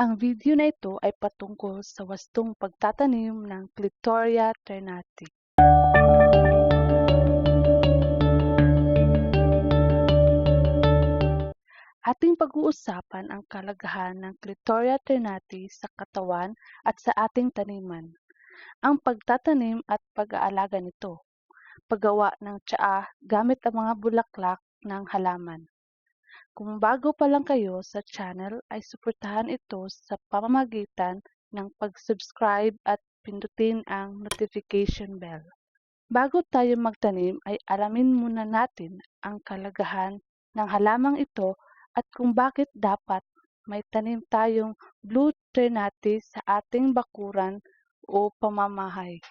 Ang video na ito ay patungkol sa wastong pagtatanim ng clitoria ternate. Ating pag-uusapan ang kalagahan ng clitoria ternate sa katawan at sa ating taniman, ang pagtatanim at pag-aalaga nito, paggawa ng tsaa gamit ang mga bulaklak ng halaman. Kung bago pa lang kayo sa channel ay suportahan ito sa pamamagitan ng pag-subscribe at pindutin ang notification bell. Bago tayo magtanim ay alamin muna natin ang kalagahan ng halamang ito at kung bakit dapat may tanim tayong blue ternate sa ating bakuran o pamamahay.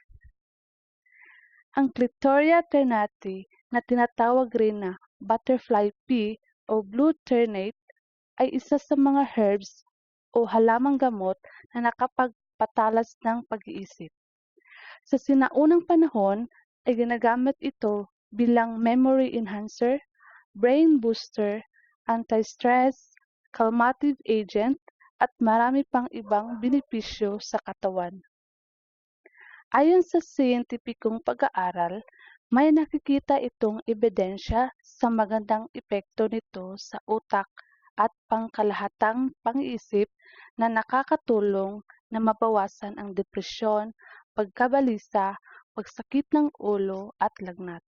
Ang clitoria ternate na tinatawag rin na butterfly pea o blue ternate ay isa sa mga herbs o halamang gamot na nakapagpatalas ng pag-iisip. Sa sinaunang panahon ay ginagamit ito bilang memory enhancer, brain booster, anti-stress, calmative agent, at marami pang ibang benepisyo sa katawan. Ayon sa siyentipikong pag-aaral, may nakikita itong ebidensya sa magandang epekto nito sa utak at pangkalahatang pang-iisip na nakakatulong na mabawasan ang depresyon, pagkabalisa, pagsakit ng ulo at lagnat.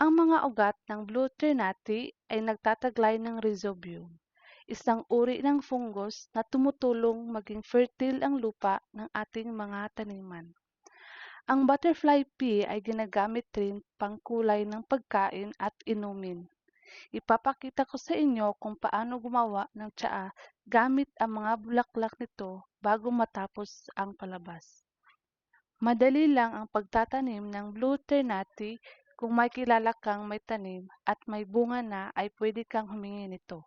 Ang mga ugat ng blue ternate ay nagtataglay ng rhizobium, isang uri ng fungus na tumutulong maging fertile ang lupa ng ating mga taniman. Ang butterfly pea ay ginagamit rin pangkulay ng pagkain at inumin. Ipapakita ko sa inyo kung paano gumawa ng tsaa gamit ang mga bulaklak nito bago matapos ang palabas. Madali lang ang pagtatanim ng blue ternate. Kung may kilala kang may tanim at may bunga na ay pwede kang humingi nito.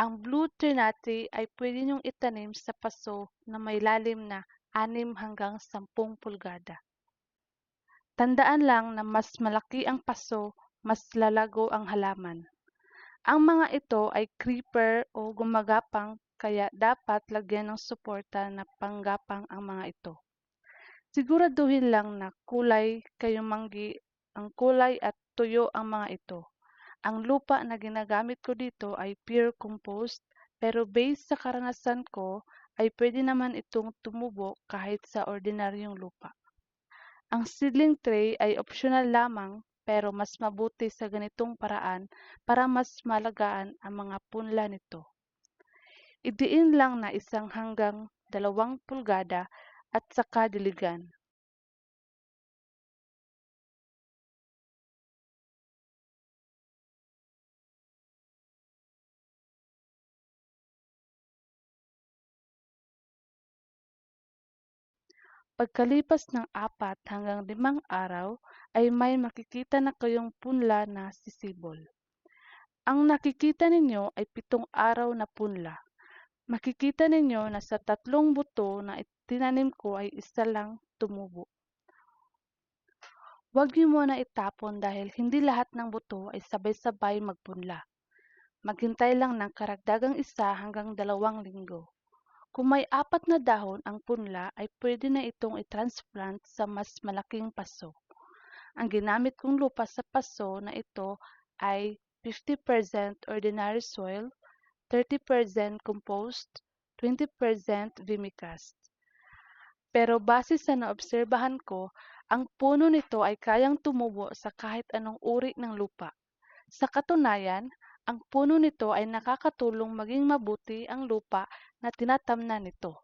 Ang blue ternate ay pwede niyong itanim sa paso na may lalim na 6 hanggang 10 pulgada. Tandaan lang na mas malaki ang paso, mas lalago ang halaman. Ang mga ito ay creeper o gumagapang kaya dapat lagyan ng suporta na panggapang ang mga ito. Siguraduhin lang na kulay kayumanggi ang kulay at tuyo ang mga ito. Ang lupa na ginagamit ko dito ay pure compost pero based sa karanasan ko ay pwede naman itong tumubo kahit sa ordinaryong lupa. Ang seedling tray ay optional lamang pero mas mabuti sa ganitong paraan para mas malagaan ang mga punla nito. Idiin lang na 1 hanggang 2 pulgada at saka diligan. Pagkalipas ng 4 hanggang 5 araw ay may makikita na kayong punla na sisibol. Ang nakikita ninyo ay 7 araw na punla. Makikita ninyo na sa 3 buto na itinanim ko ay 1 lang tumubo. Huwag niyo muna itapon dahil hindi lahat ng buto ay sabay-sabay magpunla. Maghintay lang ng karagdagang 1 hanggang 2 linggo. Kung may 4 na dahon ang punla ay pwede na itong i-transplant sa mas malaking paso. Ang ginamit kong lupa sa paso na ito ay 50% ordinary soil, 30% compost, 20% vermicast. Pero base sa naobserbahan ko, ang puno nito ay kayang tumubo sa kahit anong uri ng lupa. Sa katunayan, ang puno nito ay nakakatulong maging mabuti ang lupa na tinatamnan nito.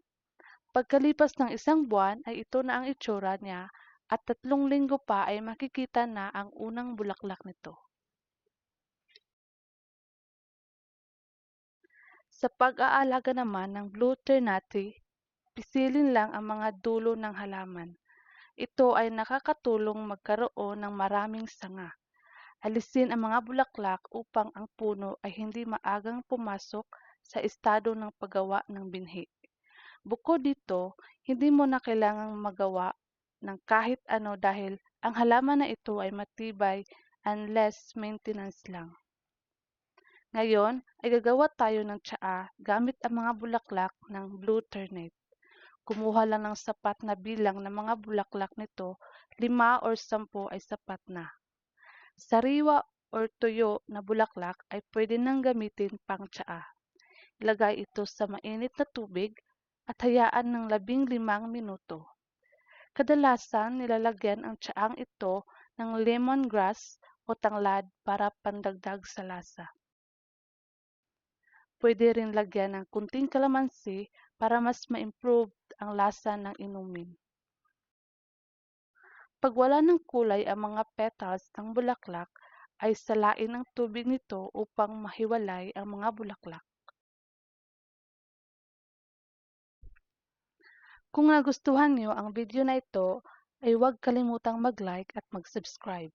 Pagkalipas ng 1 buwan ay ito na ang itsura niya at 3 linggo pa ay makikita na ang unang bulaklak nito. Sa pag-aalaga naman ng blue ternate, pisilin lang ang mga dulo ng halaman. Ito ay nakakatulong magkaroon ng maraming sanga. Alisin ang mga bulaklak upang ang puno ay hindi maagang pumasok sa estado ng paggawa ng binhi. Bukod dito, hindi mo na kailangang magawa ng kahit ano dahil ang halaman na ito ay matibay and less maintenance lang. Ngayon ay gagawa tayo ng tsaa gamit ang mga bulaklak ng blue ternate. Kumuha lang ng sapat na bilang ng mga bulaklak nito, 5 or 10 ay sapat na. Sariwa or tuyo na bulaklak ay pwede nang gamitin pang tsaa. Ilagay ito sa mainit na tubig at hayaan ng 15 minuto. Kadalasan nilalagyan ang tsaang ito ng lemongrass o tanglad para pandagdag sa lasa. Pwede rin lagyan ng kunting kalamansi para mas ma-improve ang lasa ng inumin. Pag wala ng kulay ang mga petals ng bulaklak, ay salain ang tubig nito upang mahiwalay ang mga bulaklak. Kung nagustuhan niyo ang video na ito, ay huwag kalimutang mag-like at mag-subscribe.